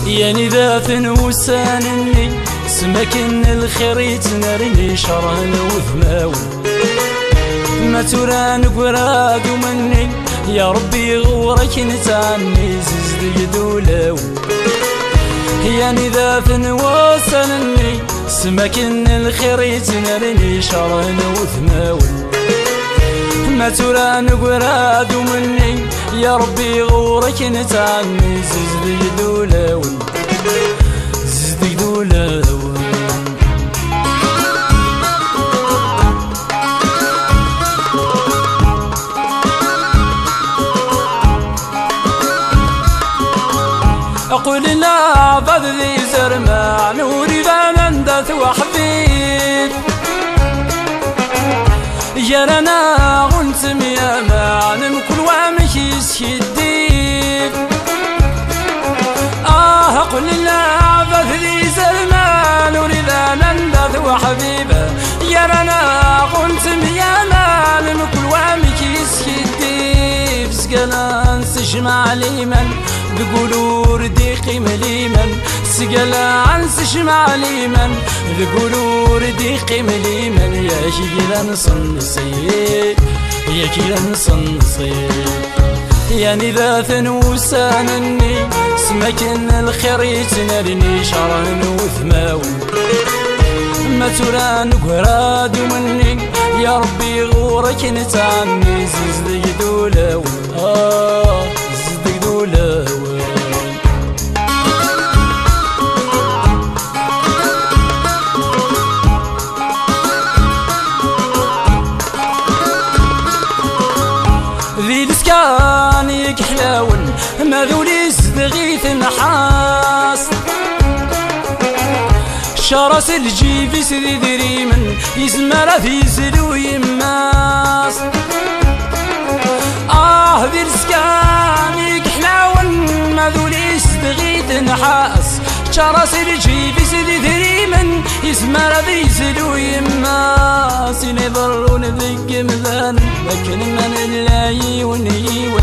يعني ذات وسانني سمكن الخير يتنرني شرهن وثماون ما تران قراد مني يا ربي غورك نتعني زيزدي دولاو يعني ذات وسانني سمكن الخير يتنرني شرهن وثماون ما تران قراد مني يا ربي غورك نتعني زيزدي دولاون زيزدي دولاون أقول لا بعد ذي زرمان نوري ذا ندث وحبيب يرانا غنت ميامان كل وامك يسكديب أقول لا بعد ذي زرمان نوري ذا ندث وحبيب يرانا غنت ميامان كل وامك يسكديب سقلان سجمع ليمن بقولوا رديقي مليمن سقلا عن سشمع ليمن بقولوا رديقي مليمن يا كيلا نصنصي يا كيلا نصنصي يعني ذات وسانني سمكن الخير يتنرني شرهن وثماون ما تران قراد مني يا ربي غورك نتعني زيزدي دولاو زيزدي دولاو ذي الاسكان يكحلاون ما ذولي زدغيث نحاس شرس الجيب سذي دريمن يزمر في زلو يماس ذي الاسكان يكحلاون ما ذولي زدغيث نحاس شرس الجيب سذي دريمن يزمر في زلو يماس ينظرون ذي مثلا لكن من الله ونيون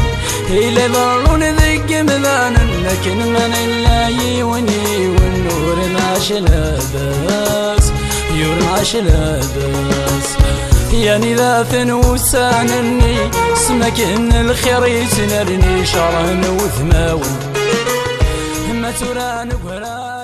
إلى ضرون ذي مثلا لكن من الله ونيون نور نعش الأباس يور نعش الأباس يعني ذات وسانني سمكن الخير يتنرني شرهن وثماون ما تران قراد